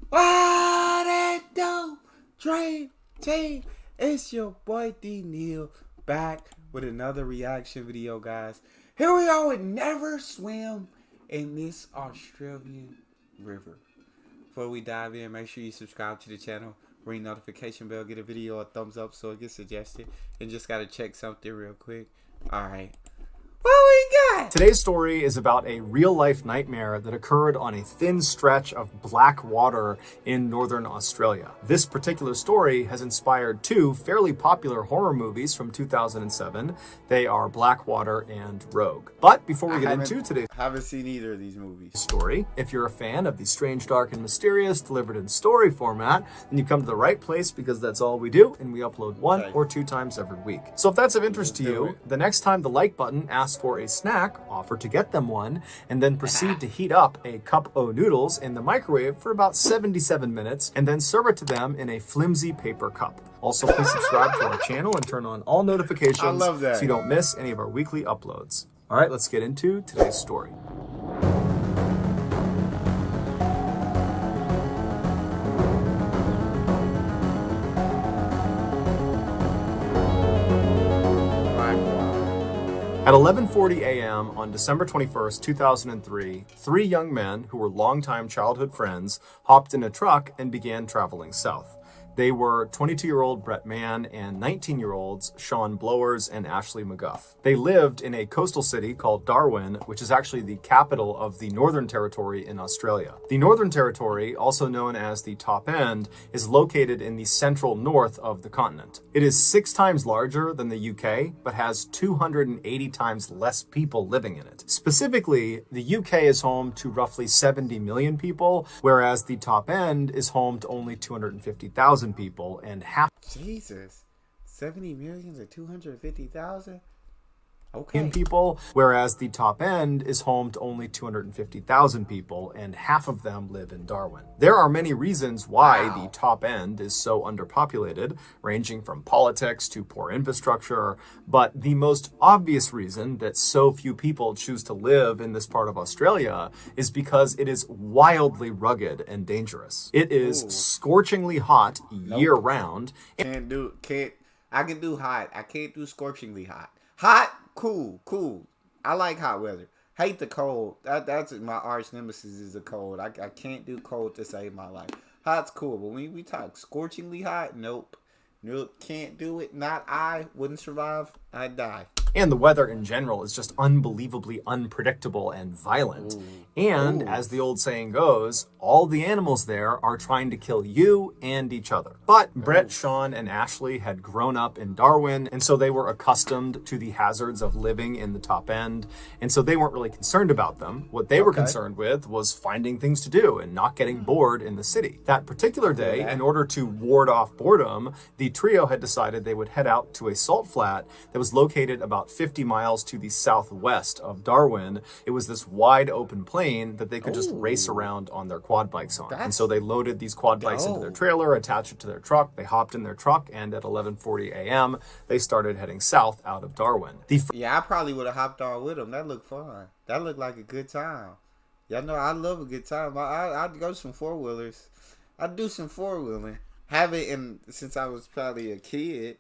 What it do? Dream team. It's your boy D Neal back with another reaction video, guys. Here we are with Never Swim in this Australian river. Before we dive in, make sure you subscribe to the channel, ring notification bell, get a video a thumbs up so it gets suggested, and just gotta check something real quick. Alright. What we got? Today's story is about a real-life nightmare that occurred on a thin stretch of black water in northern Australia. This particular story has inspired two fairly popular horror movies from 2007. They are Blackwater and Rogue. But before we get into today's haven't seen either of these movies. Story, if you're a fan of the strange, dark, and mysterious delivered in story format, then you come to the right place because that's all we do, and we upload one or two times every week. So if that's of interest to you, the next time the like button asks for a snack, offer to get them one, and then proceed to heat up a cup of noodles in the microwave for about 77 minutes, and then serve it to them in a flimsy paper cup. Also, please subscribe to our channel and turn on all notifications so you don't miss any of our weekly uploads. All right, let's get into today's story. At 11:40 a.m. on December 21st, 2003, three young men who were longtime childhood friends hopped in a truck and began traveling south. They were 22-year-old Brett Mann and 19-year-olds Sean Blowers and Ashley McGuff. They lived in a coastal city called Darwin, which is actually the capital of the Northern Territory in Australia. The Northern Territory, also known as the Top End, is located in the central north of the continent. It is 6 times larger than the UK, but has 280 times less people living in it. Specifically, the UK is home to roughly 70 million people, whereas the Top End is home to only 250,000 people, and half Jesus, 70 million to 250,000. Okay. People, whereas the Top End is home to only 250,000 people, and half of them live in Darwin. There are many reasons why the Top End is so underpopulated, ranging from politics to poor infrastructure, but the most obvious reason that so few people choose to live in this part of Australia is because it is wildly rugged and dangerous. It is scorchingly hot year-round. I can do hot. I can't do scorchingly hot. Hot, cool. I like hot weather. Hate the cold. That's my arch nemesis is the cold. I can't do cold to save my life. Hot's cool, but when we talk scorchingly hot, nope, can't do it. Wouldn't survive. I'd die. And the weather in general is just unbelievably unpredictable and violent. And as the old saying goes, all the animals there are trying to kill you and each other. But Brett, Sean, and Ashley had grown up in Darwin, and so they were accustomed to the hazards of living in the Top End, and so they weren't really concerned about them. What they were concerned with was finding things to do and not getting bored in the city. That particular day, in order to ward off boredom, the trio had decided they would head out to a salt flat that was located about 50 miles to the southwest of Darwin. It was this wide open plain that they could just race around on their quad bikes on. And so they loaded these quad bikes into their trailer, attached it to their truck. They hopped in their truck, and at 11:40 a.m., they started heading south out of Darwin. Yeah, I probably would have hopped on with them. That looked fun. That looked like a good time. Y'all know I love a good time. I'd go some four-wheelers. I'd do some four-wheeling. Have it since I was probably a kid.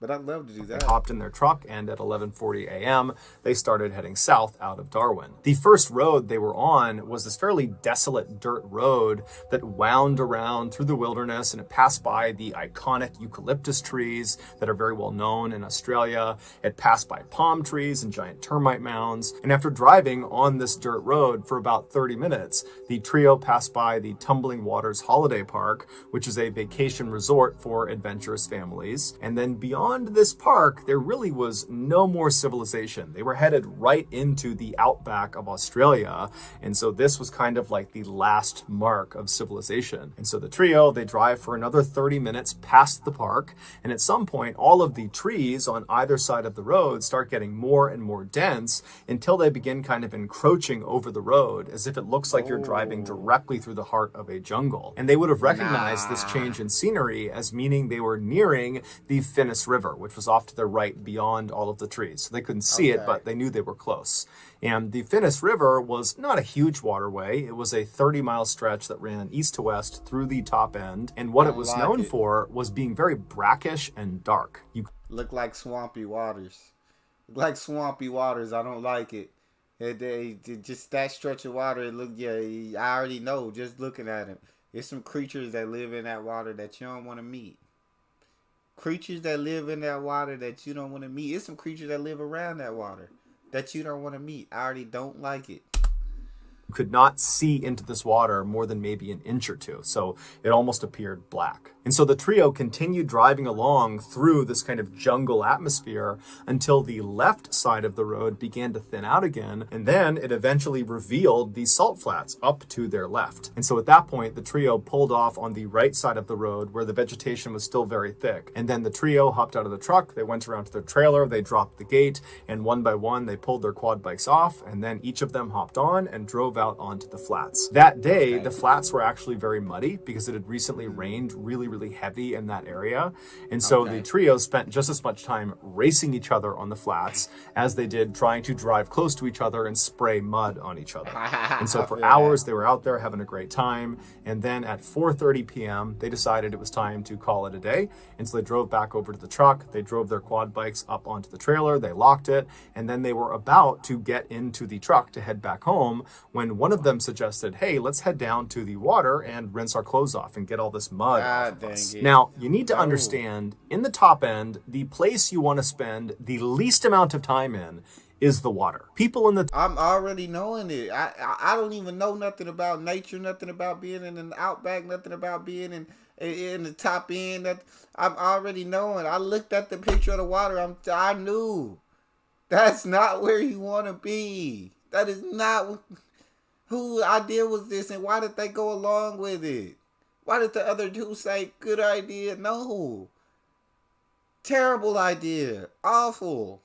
But I'd love to do that. They hopped in their truck, and at 11:40 a.m., they started heading south out of Darwin. The first road they were on was this fairly desolate dirt road that wound around through the wilderness, and it passed by the iconic eucalyptus trees that are very well known in Australia. It passed by palm trees and giant termite mounds. And after driving on this dirt road for about 30 minutes, the trio passed by the Tumbling Waters Holiday Park, which is a vacation resort for adventurous families. And then beyond this park, there really was no more civilization. They were headed right into the outback of Australia, and so this was kind of like the last mark of civilization. And so the trio, they drive for another 30 minutes past the park, and at some point, all of the trees on either side of the road start getting more and more dense until they begin kind of encroaching over the road, as if it looks like you're driving directly through the heart of a jungle. And they would have recognized this change in scenery as meaning they were nearing the Finniss River. river, which was off to their right beyond all of the trees. So they couldn't see it, Okay. but they knew they were close. And the Finnis River was not a huge waterway. It was a 30-mile stretch that ran east to west through the top end. And what it Don't was like known it. for was being very brackish and dark. You Look like swampy waters. Like swampy waters. I don't like it. Just that stretch of water. It look, yeah, I already know just looking at it. There's some creatures that live in that water that you don't want to meet. Creatures that live in that water that you don't want to meet. There's some creatures that live around that water that you don't want to meet. I already don't like it. could not see into this water more than maybe an inch or two. So it almost appeared black. And so the trio continued driving along through this kind of jungle atmosphere until the left side of the road began to thin out again. And then it eventually revealed the salt flats up to their left. And so at that point, the trio pulled off on the right side of the road where the vegetation was still very thick. And then the trio hopped out of the truck. They went around to their trailer. They dropped the gate. And one by one, they pulled their quad bikes off. And then each of them hopped on and drove out onto the flats. That day, the flats were actually very muddy because it had recently rained really heavy in that area. And so the trio spent just as much time racing each other on the flats as they did trying to drive close to each other and spray mud on each other. And so for hours, they were out there having a great time. And then at 4:30 p.m., they decided it was time to call it a day. And so they drove back over to the truck. They drove their quad bikes up onto the trailer. They locked it. And then they were about to get into the truck to head back home when one of them suggested, hey, let's head down to the water and rinse our clothes off and get all this mud off of us. Now, you need to understand, in the top end, the place you want to spend the least amount of time in is the water. People in the... I'm already knowing it. I don't even know nothing about nature, nothing about being in an outback, nothing about being in the top end. I'm already knowing. I looked at the picture of the water. I knew that's not where you want to be. That is not... Whose idea was this, and why did they go along with it? Why did the other two say, good idea? No. Terrible idea. Awful.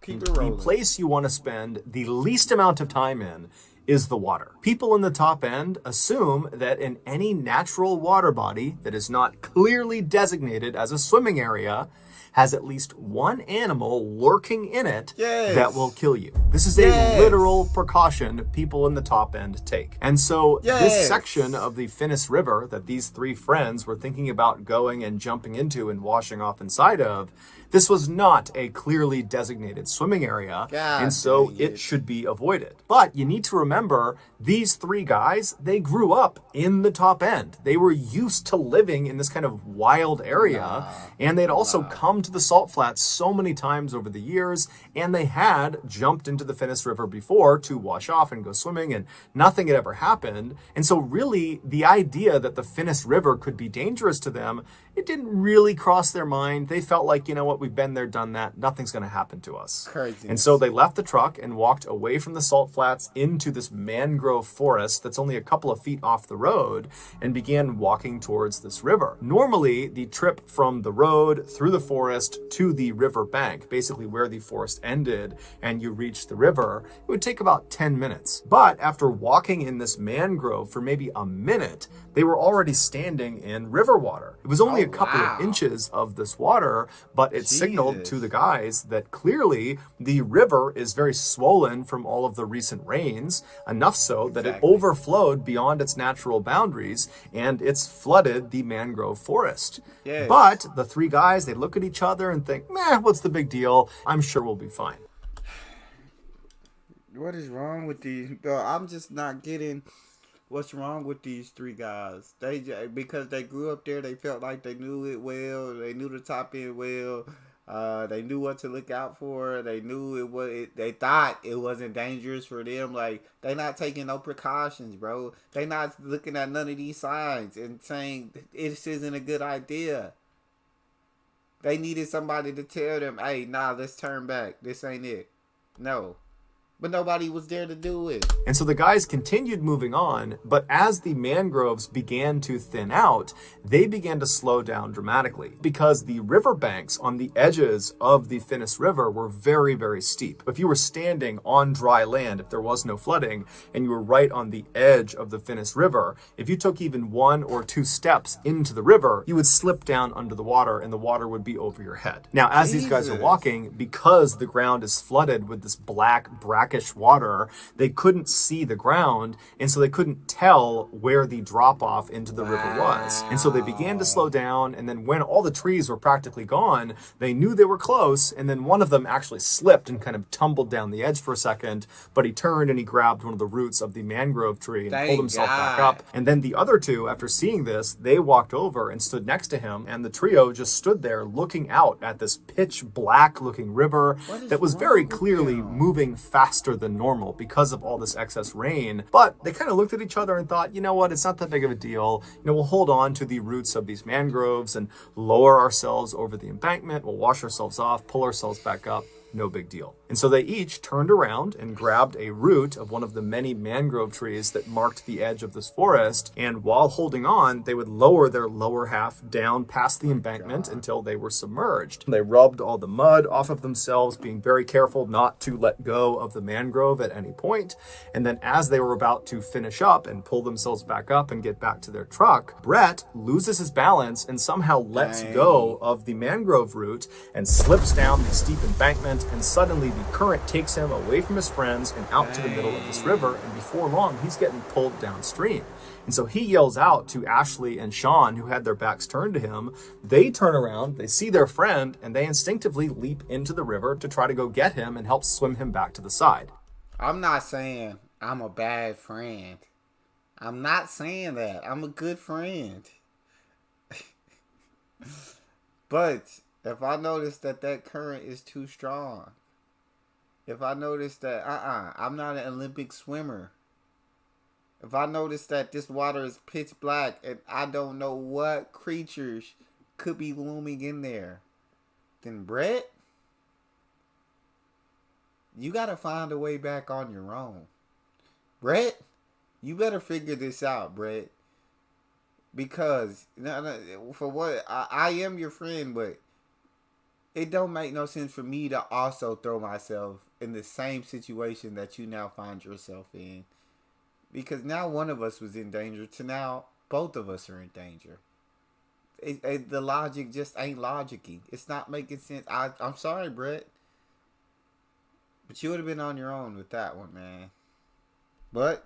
Keep it rolling. The place you want to spend the least amount of time in is the water. People in the top end assume that in any natural water body that is not clearly designated as a swimming area has at least one animal lurking in it that will kill you. This is a literal precaution people in the top end take. And so this section of the Finnis River that these three friends were thinking about going and jumping into and washing off inside of, this was not a clearly designated swimming area, and so it should be avoided. But you need to remember, these three guys, they grew up in the top end. They were used to living in this kind of wild area, and they'd also come to the salt flats so many times over the years, and they had jumped into the Finnis River before to wash off and go swimming, and nothing had ever happened. And so really, the idea that the Finnis River could be dangerous to them, it didn't really cross their mind. They felt like, you know what, we've been there, done that. Nothing's going to happen to us. Crazy. And so they left the truck and walked away from the salt flats into this mangrove forest that's only a couple of feet off the road and began walking towards this river. Normally, the trip from the road through the forest to the river bank, basically where the forest ended and you reach the river, it would take about 10 minutes. But after walking in this mangrove for maybe a minute, they were already standing in river water. It was only a couple of inches of this water, but it signaled to the guys that clearly the river is very swollen from all of the recent rains, enough so that it overflowed beyond its natural boundaries and it's flooded the mangrove forest. But the three guys, they look at each other and think, meh, what's the big deal? I'm sure we'll be fine. What is wrong with these? I'm just not getting what's wrong with these three guys. Because they grew up there, they felt like they knew it well. They knew the top end well. They knew what to look out for. They knew they thought it wasn't dangerous for them. Like, they not taking no precautions, bro. They not looking at none of these signs and saying this isn't a good idea. They needed somebody to tell them, hey, nah, let's turn back. This ain't it. No. but nobody was there to do it. And so the guys continued moving on, but as the mangroves began to thin out, they began to slow down dramatically because the riverbanks on the edges of the Finnis River were very, very steep. If you were standing on dry land, if there was no flooding, and you were right on the edge of the Finnis River, if you took even 1 or 2 steps into the river, you would slip down under the water and the water would be over your head. Now, as these guys are walking, because the ground is flooded with this black, brackish water, they couldn't see the ground, and so they couldn't tell where the drop-off into the river was. And so they began to slow down, and then when all the trees were practically gone, they knew they were close, and then one of them actually slipped and kind of tumbled down the edge for a second, but he turned and he grabbed one of the roots of the mangrove tree and pulled himself back up. And then the other two, after seeing this, they walked over and stood next to him, and the trio just stood there looking out at this pitch black looking river that was very clearly moving faster than normal because of all this excess rain. But they kind of looked at each other and thought, you know what, it's not that big of a deal. You know, we'll hold on to the roots of these mangroves and lower ourselves over the embankment. We'll wash ourselves off, pull ourselves back up. No big deal. And so they each turned around and grabbed a root of one of the many mangrove trees that marked the edge of this forest. And while holding on, they would lower their lower half down past the embankment until they were submerged. They rubbed all the mud off of themselves, being very careful not to let go of the mangrove at any point. And then as they were about to finish up and pull themselves back up and get back to their truck, Brett loses his balance and somehow lets go of the mangrove root and slips down the steep embankment. And suddenly the current takes him away from his friends and out to the middle of this river, and before long he's getting pulled downstream. And so he yells out to Ashley and Sean, who had their backs turned to him. They turn around, they see their friend, and they instinctively leap into the river to try to go get him and help swim him back to the side. I'm not saying I'm a bad friend. I'm not saying that. I'm a good friend. But if I notice that current is too strong, if I notice that I'm not an Olympic swimmer, if I notice that this water is pitch black and I don't know what creatures could be looming in there, then Brett, you gotta find a way back on your own. Brett, you better figure this out, Brett. Because for what I am your friend, but it don't make no sense for me to also throw myself in the same situation that you now find yourself in. Because now one of us was in danger to now both of us are in danger. The logic just ain't logicy. It's not making sense. I'm sorry, Brett. But you would have been on your own with that one, man. But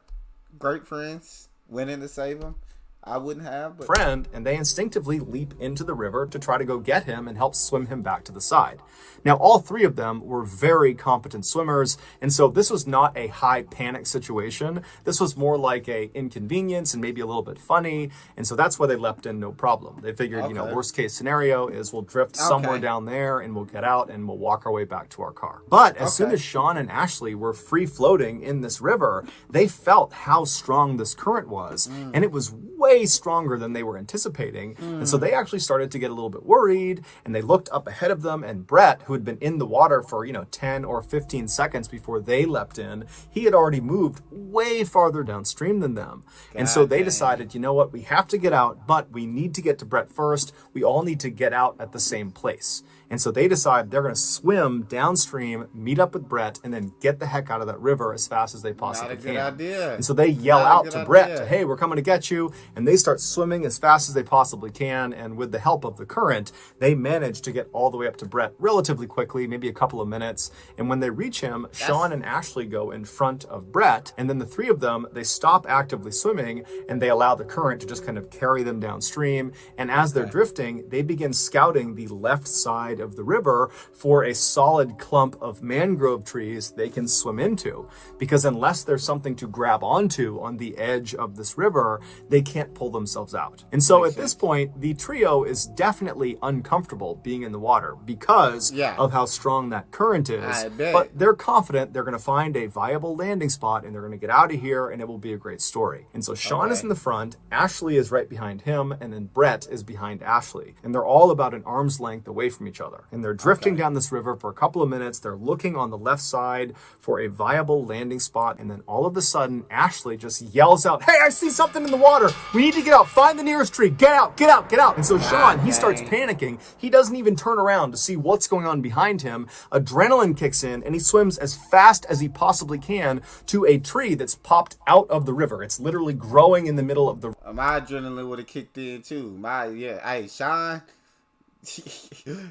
great friends went in to save him. I wouldn't have, but friend, and they instinctively leap into the river to try to go get him and help swim him back to the side. Now, all three of them were very competent swimmers, and so this was not a high panic situation. This was more like a inconvenience and maybe a little bit funny, and so that's why they leapt in no problem. They figured, worst case scenario is we'll drift somewhere down there and we'll get out and we'll walk our way back to our car. But as soon as Sean and Ashley were free floating in this river, they felt how strong this current was, and it was way stronger than they were anticipating. And so they actually started to get a little bit worried, and they looked up ahead of them, and Brett, who had been in the water for 10 or 15 seconds before they leapt in, he had already moved way farther downstream than them. And so they decided, you know what, we have to get out, but we need to get to Brett first. We all need to get out at the same place. And so they decide they're going to swim downstream, meet up with Brett, and then get the heck out of that river as fast as they possibly can. Not a good idea. And so they yell out to Brett, hey, we're coming to get you. And they start swimming as fast as they possibly can. And with the help of the current, they manage to get all the way up to Brett relatively quickly, maybe a couple of minutes. And when they reach him, Sean and Ashley go in front of Brett. And then the three of them, they stop actively swimming and they allow the current to just kind of carry them downstream. And as they're drifting, they begin scouting the left side of the river for a solid clump of mangrove trees they can swim into. Because unless there's something to grab onto on the edge of this river, they can't pull themselves out. And so at this point, the trio is definitely uncomfortable being in the water because of how strong that current is. But they're confident they're going to find a viable landing spot and they're going to get out of here and it will be a great story. And so Sean is in the front, Ashley is right behind him, and then Brett is behind Ashley. And they're all about an arm's length away from each other. other. And they're drifting down this river for a couple of minutes. They're looking on the left side for a viable landing spot. And then all of a sudden, Ashley just yells out, "Hey, I see something in the water. We need to get out. Find the nearest tree. Get out, get out, get out." And so Sean, he starts panicking. He doesn't even turn around to see what's going on behind him. Adrenaline kicks in and he swims as fast as he possibly can to a tree that's popped out of the river. It's literally growing in the middle of the... My adrenaline would have kicked in too. Hey, Sean,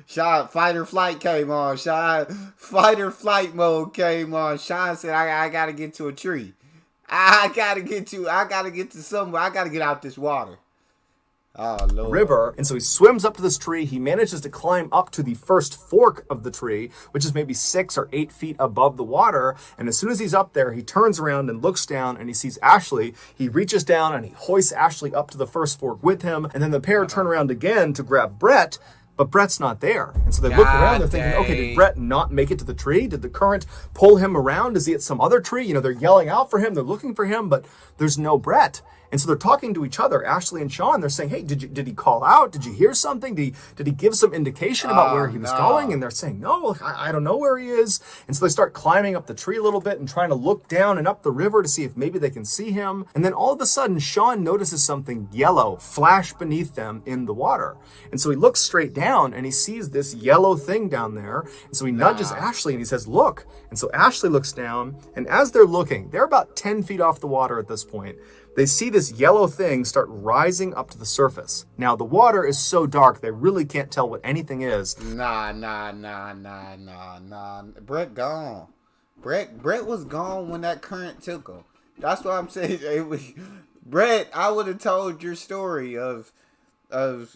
Sean, fight or flight came on. Sean, fight or flight mode came on. Sean said, I gotta get to a tree. I gotta get to somewhere. I gotta get out this water. Oh, Lord. River. And so he swims up to this tree. He manages to climb up to the first fork of the tree, which is maybe 6 or 8 feet above the water. And as soon as he's up there, he turns around and looks down and he sees Ashley. He reaches down and he hoists Ashley up to the first fork with him. And then the pair turn around again to grab Brett, but Brett's not there. And so they look around, they're thinking, okay, did Brett not make it to the tree? Did the current pull him around? Is he at some other tree? You know, they're yelling out for him, they're looking for him, but there's no Brett. And so they're talking to each other, Ashley and Sean. They're saying, hey, did he call out? Did you hear something? Did he give some indication about where he was going? And they're saying, no, I don't know where he is. And so they start climbing up the tree a little bit and trying to look down and up the river to see if maybe they can see him. And then all of a sudden, Sean notices something yellow flash beneath them in the water. And so he looks straight down and he sees this yellow thing down there. And so he nudges Ashley and he says, look. And so Ashley looks down, and as they're looking, they're about 10 feet off the water at this point. They see this yellow thing start rising up to the surface. Now, the water is so dark, they really can't tell what anything is. Nah. Brett gone. Brett was gone when that current took him. That's what I'm saying. Brett, I would have told your story I would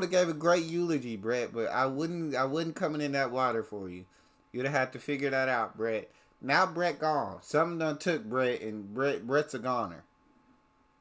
have gave a great eulogy, Brett, but I wouldn't coming in that water for you. You'd have had to figure that out, Brett. Now Brett gone. Something done took Brett, and Brett's a goner.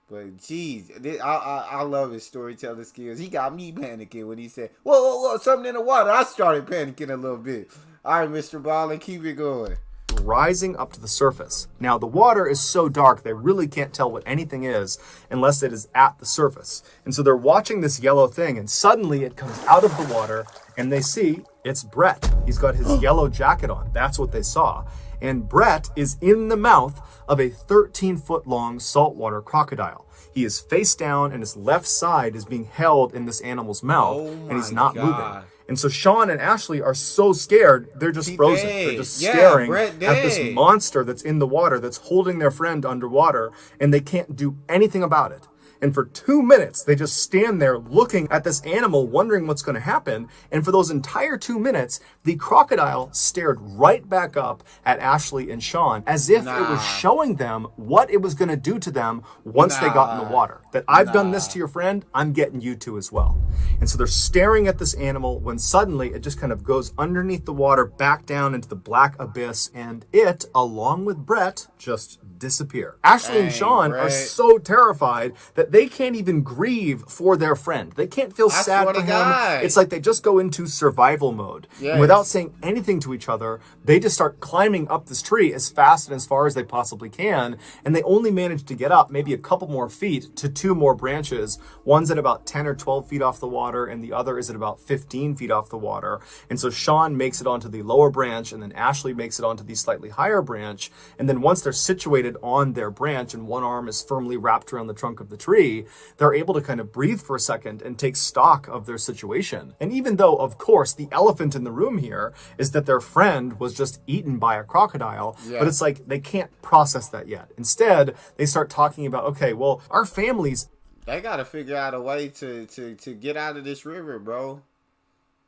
But geez, I love his storytelling skills. He got me panicking when he said, "Whoa, something in the water." I started panicking a little bit. All right, Mr. Ballin, keep it going. Rising up to the surface. Now, the water is so dark, they really can't tell what anything is unless it is at the surface. And so they're watching this yellow thing, and suddenly it comes out of the water, and they see it's Brett. He's got his yellow jacket on. That's what they saw. And Brett is in the mouth of a 13-foot-long saltwater crocodile. He is face down, and his left side is being held in this animal's mouth, and he's not moving. And so Sean and Ashley are so scared, they're just frozen. They're just staring at this monster that's in the water, that's holding their friend underwater, and they can't do anything about it. And for 2 minutes, they just stand there looking at this animal, wondering what's going to happen. And for those entire 2 minutes, the crocodile stared right back up at Ashley and Sean as if it was showing them what it was going to do to them once they got in the water. That I've done this to your friend, I'm getting you to as well. And so they're staring at this animal when suddenly it just kind of goes underneath the water, back down into the black abyss, and it, along with Brett, just disappear. Ashley and Sean are so terrified that they can't even grieve for their friend. They can't feel sad for him. It's like they just go into survival mode. And without saying anything to each other, they just start climbing up this tree as fast and as far as they possibly can. And they only manage to get up maybe a couple more feet to 2 more branches. One's at about 10 or 12 feet off the water, and the other is at about 15 feet off the water. And so Sean makes it onto the lower branch, and then Ashley makes it onto the slightly higher branch. And then once they're situated on their branch and one arm is firmly wrapped around the trunk of the tree, they're able to kind of breathe for a second and take stock of their situation. And even though, of course, the elephant in the room here is that their friend was just eaten by a crocodile, but it's like they can't process that yet. Instead, they start talking about, okay, well, our families... They got to figure out a way to get out of this river, bro.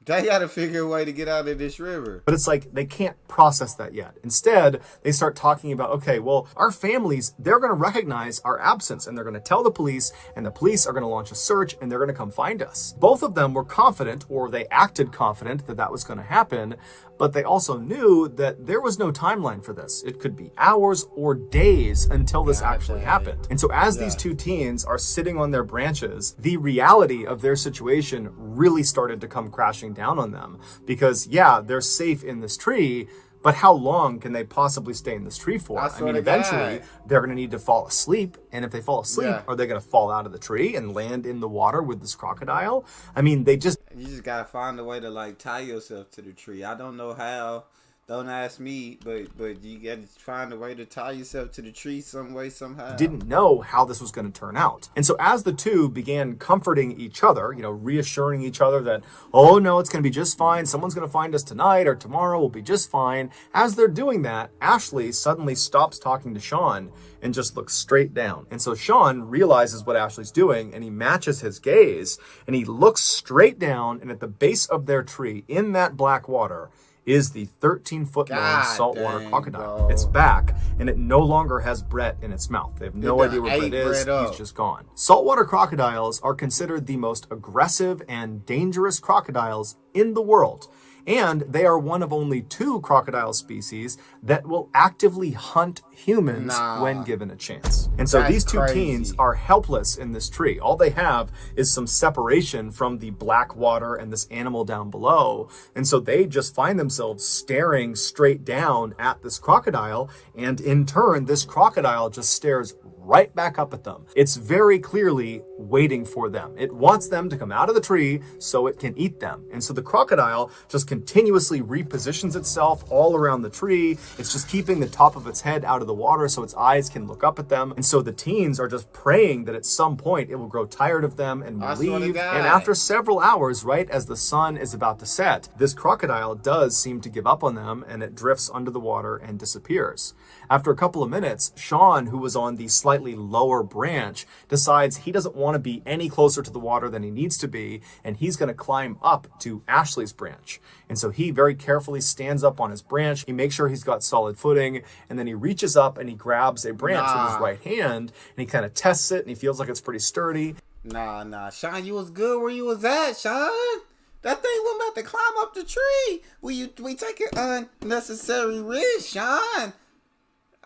They got to figure a way to get out of this river. But it's like they can't process that yet. Instead, they start talking about, okay, well, our families, they're going to recognize our absence, and they're going to tell the police, and the police are going to launch a search, and they're going to come find us. Both of them were confident, or they acted confident, that that was going to happen, but they also knew that there was no timeline for this. It could be hours or days until this actually happened. And so as these two teens are sitting on their branches, the reality of their situation really started to come crashing down on them. Because, yeah, they're safe in this tree, But how long can they possibly stay in this tree for? I mean, eventually they're going to need to fall asleep. And if they fall asleep, are they going to fall out of the tree and land in the water with this crocodile? I mean, you just got to find a way to like tie yourself to the tree. I don't know how. Don't ask me, but you got to find a way to tie yourself to the tree some way, somehow. Didn't know how this was going to turn out. And so as the two began comforting each other, reassuring each other that, oh no, it's going to be just fine. Someone's going to find us tonight or tomorrow. We'll be just fine. As they're doing that, Ashley suddenly stops talking to Sean and just looks straight down. And so Sean realizes what Ashley's doing and he matches his gaze and he looks straight down, and at the base of their tree in that black water is the 13-foot-long saltwater crocodile. Bro. It's back, and it no longer has Brett in its mouth. They have no idea where Brett is. He's just gone. Saltwater crocodiles are considered the most aggressive and dangerous crocodiles in the world. And they are one of only 2 crocodile species that will actively hunt humans when given a chance. And so these two teens are helpless in this tree. All they have is some separation from the black water and this animal down below. And so they just find themselves staring straight down at this crocodile. And in turn, this crocodile just stares right back up at them. It's very clearly waiting for them. It wants them to come out of the tree so it can eat them. And so the crocodile just continuously repositions itself all around the tree. It's just keeping the top of its head out of the water so its eyes can look up at them. And so the teens are just praying that at some point it will grow tired of them and will leave. And after several hours, right as the sun is about to set, this crocodile does seem to give up on them and it drifts under the water and disappears. After a couple of minutes, Sean, who was on the slightly lower branch, decides he doesn't want to be any closer to the water than he needs to be, and he's going to climb up to Ashley's branch. And so he very carefully stands up on his branch. He makes sure he's got solid footing, and then he reaches up and he grabs a branch with his right hand, and he kind of tests it, and he feels like it's pretty sturdy. Sean, you was good where you was at, Sean. That thing was about to climb up the tree. We take an unnecessary risk, Sean.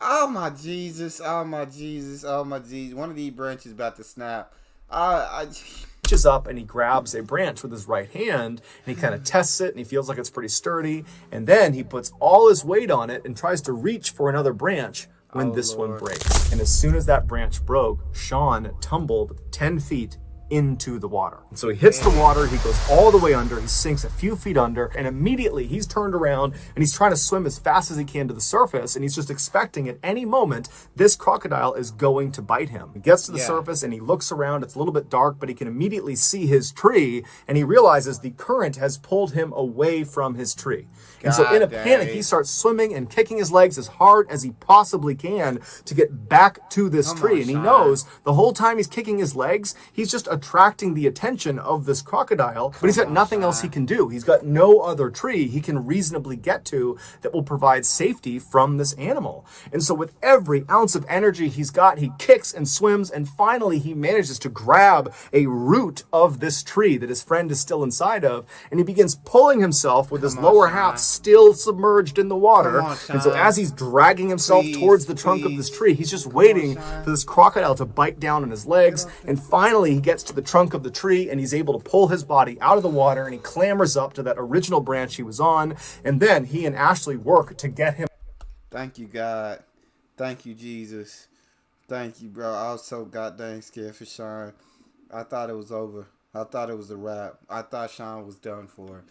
Oh my Jesus, oh my Jesus, oh my Jesus. One of these branches about to snap. Reaches up and he grabs a branch with his right hand and he kind of tests it and he feels like it's pretty sturdy. And then he puts all his weight on it and tries to reach for another branch when this one breaks. And as soon as that branch broke, Sean tumbled 10 feet into the water. And so he hits the water, he goes all the way under, he sinks a few feet under, and immediately he's turned around and he's trying to swim as fast as he can to the surface, and he's just expecting at any moment this crocodile is going to bite him. He gets to the surface and he looks around. It's a little bit dark, but he can immediately see his tree, and he realizes the current has pulled him away from his tree. And so in a panic, he starts swimming and kicking his legs as hard as he possibly can to get back to this tree. And he knows the whole time he's kicking his legs, he's just attracting the attention of this crocodile, but he's got nothing else he can do. He's got no other tree he can reasonably get to that will provide safety from this animal. And so with every ounce of energy he's got, he kicks and swims, and finally he manages to grab a root of this tree that his friend is still inside of, and he begins pulling himself with his lower half still submerged in the water. And so as he's dragging himself towards the trunk of this tree, he's just waiting for this crocodile to bite down on his legs, and finally he gets to the trunk of the tree and he's able to pull his body out of the water, and he clambers up to that original branch he was on, and then he and Ashley work to get him. Thank you, God. Thank you, Jesus. Thank you, bro. I was so goddamn scared for Sean. I thought it was over. I thought it was a wrap. I thought Sean was done for.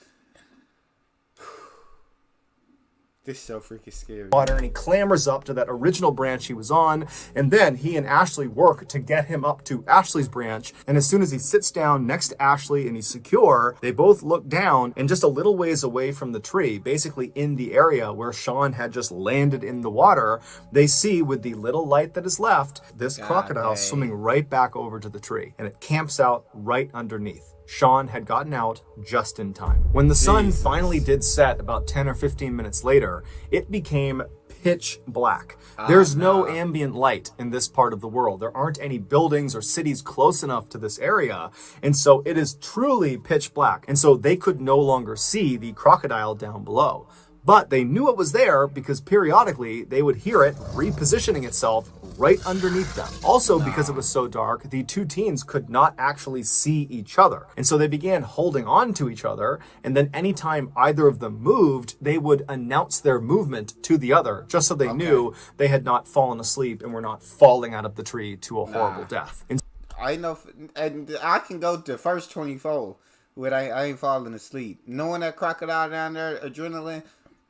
This is so freaking scary. Water, and he clambers up to that original branch he was on, and then he and Ashley work to get him up to Ashley's branch. And as soon as he sits down next to Ashley and he's secure, they both look down, and just a little ways away from the tree, basically in the area where Sean had just landed in the water, they see with the little light that is left, this crocodile swimming right back over to the tree, and it camps out right underneath. Sean had gotten out just in time. When the sun finally did set about 10 or 15 minutes later, it became pitch black. There's no ambient light in this part of the world. There aren't any buildings or cities close enough to this area. And so it is truly pitch black. And so they could no longer see the crocodile down below. But they knew it was there because periodically they would hear it repositioning itself right underneath them. Also, because it was so dark, the two teens could not actually see each other. And so they began holding on to each other. And then anytime either of them moved, they would announce their movement to the other, just so they knew they had not fallen asleep and were not falling out of the tree to a horrible death. And I know, and I can go to first 24 when I ain't falling asleep. Knowing that crocodile down there, adrenaline,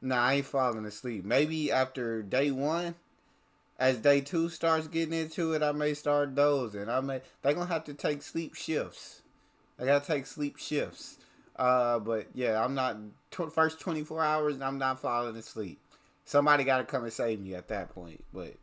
I ain't falling asleep. Maybe after day 1, as day 2 starts getting into it, I may start dozing. They gonna have to take sleep shifts. They gotta take sleep shifts. But yeah, I'm not first 24 hours. I'm not falling asleep. Somebody gotta come and save me at that point. But.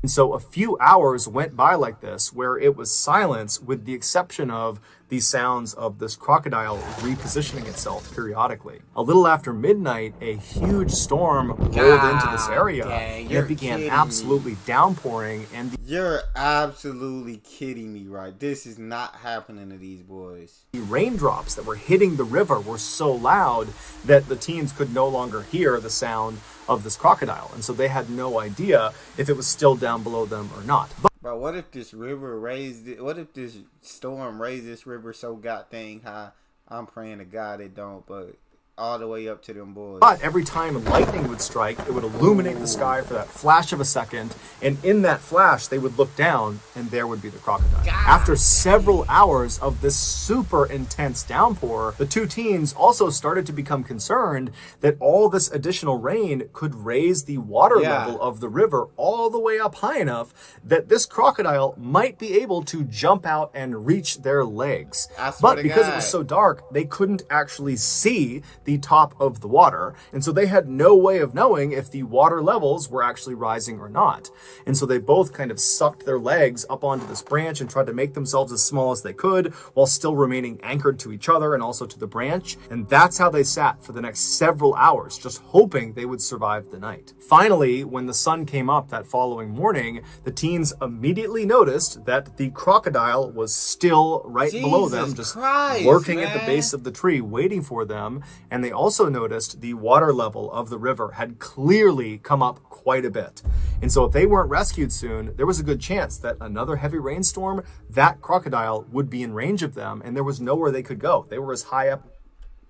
And so a few hours went by like this, where it was silence with the exception of the sounds of this crocodile repositioning itself periodically. A little after midnight, a huge storm rolled into this area, and it began absolutely downpouring. And You're absolutely kidding me, right? This is not happening to these boys. the raindrops that were hitting the river were so loud that the teens could no longer hear the sound of this crocodile. And so they had no idea if it was still down below them or not. But what if this river raised it? What if this storm raised this river so goddamn high? I'm praying to God it don't, but all the way up to them boys. But every time lightning would strike, it would illuminate the sky for that flash of a second. And in that flash, they would look down, and there would be the crocodile. After several hours of this super intense downpour, the two teens also started to become concerned that all this additional rain could raise the water level of the river all the way up high enough that this crocodile might be able to jump out and reach their legs. But because it was so dark, they couldn't actually see the top of the water, and so they had no way of knowing if the water levels were actually rising or not. And so they both kind of sucked their legs up onto this branch and tried to make themselves as small as they could while still remaining anchored to each other and also to the branch. And that's how they sat for the next several hours, just hoping they would survive the night. Finally, when the sun came up that following morning, the teens immediately noticed that the crocodile was still right below them, just lurking at the base of the tree, waiting for them. And they also noticed the water level of the river had clearly come up quite a bit. And so if they weren't rescued soon, there was a good chance that another heavy rainstorm, that crocodile would be in range of them, and there was nowhere they could go. They were as high up.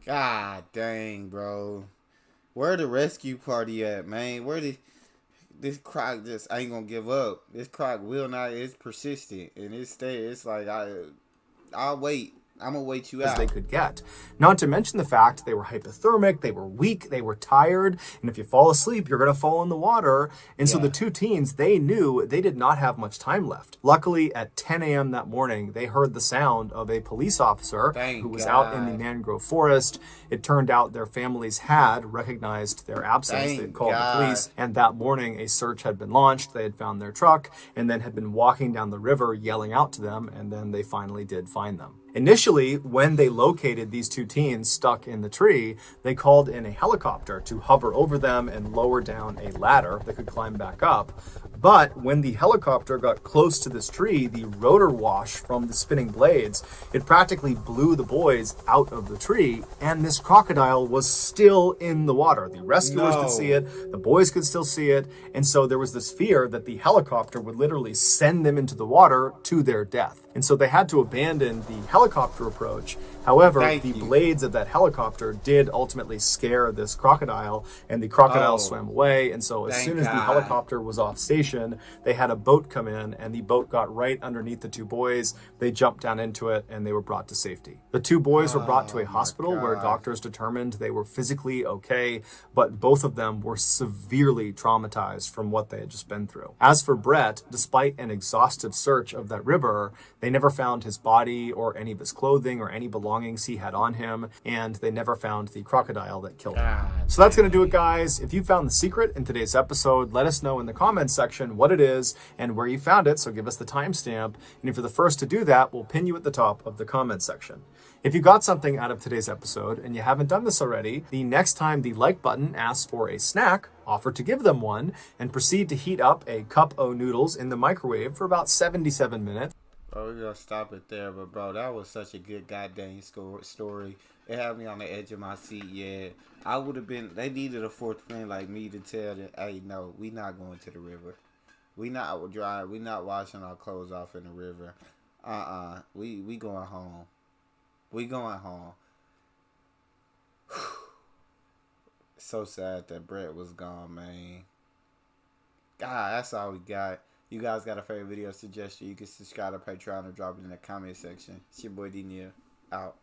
God dang, bro. Where the rescue party at, man? This croc just ain't gonna give up. This croc will not. It's persistent, and it's like I'll wait. I'm gonna wait you out. As they could get. Not to mention the fact they were hypothermic, they were weak, they were tired, and if you fall asleep, you're gonna fall in the water. And so the two teens, they knew they did not have much time left. Luckily, at 10 a.m. that morning, they heard the sound of a police officer who was out in the mangrove forest. It turned out their families had recognized their absence. They had called the police, and that morning a search had been launched. They had found their truck and then had been walking down the river yelling out to them, and then they finally did find them. Initially, when they located these two teens stuck in the tree, they called in a helicopter to hover over them and lower down a ladder that could climb back up. But when the helicopter got close to this tree, the rotor wash from the spinning blades, it practically blew the boys out of the tree, and this crocodile was still in the water. The rescuers could see it, the boys could still see it, and so there was this fear that the helicopter would literally send them into the water to their death. And so they had to abandon the helicopter approach. However, the blades of that helicopter did ultimately scare this crocodile, and the crocodile swam away. And so as soon as the helicopter was off station, they had a boat come in, and the boat got right underneath the two boys. They jumped down into it, and they were brought to safety. The two boys were brought to a hospital where doctors determined they were physically okay, but both of them were severely traumatized from what they had just been through. As for Brett, despite an exhaustive search of that river, they never found his body or any of his clothing or any belongings he had on him, and they never found the crocodile that killed him. So that's going to do it, guys. If you found the secret in today's episode, let us know in the comments section what it is and where you found it, so give us the timestamp. And if you're the first to do that, we'll pin you at the top of the comment section. If you got something out of today's episode and you haven't done this already, the next time the like button asks for a snack, offer to give them one, and proceed to heat up a cup o' noodles in the microwave for about 77 minutes. Bro, we're gonna stop it there, but bro, that was such a good goddamn story. It had me on the edge of my seat. Yeah, I would have been. They needed a fourth friend like me to tell them, "Hey, no, we not going to the river. We not dry. We not washing our clothes off in the river. We going home. We going home." So sad that Brett was gone, man. God, that's all we got. You guys got a favorite video suggestion? You can subscribe to Patreon or drop it in the comment section. It's your boy D Neal. Out.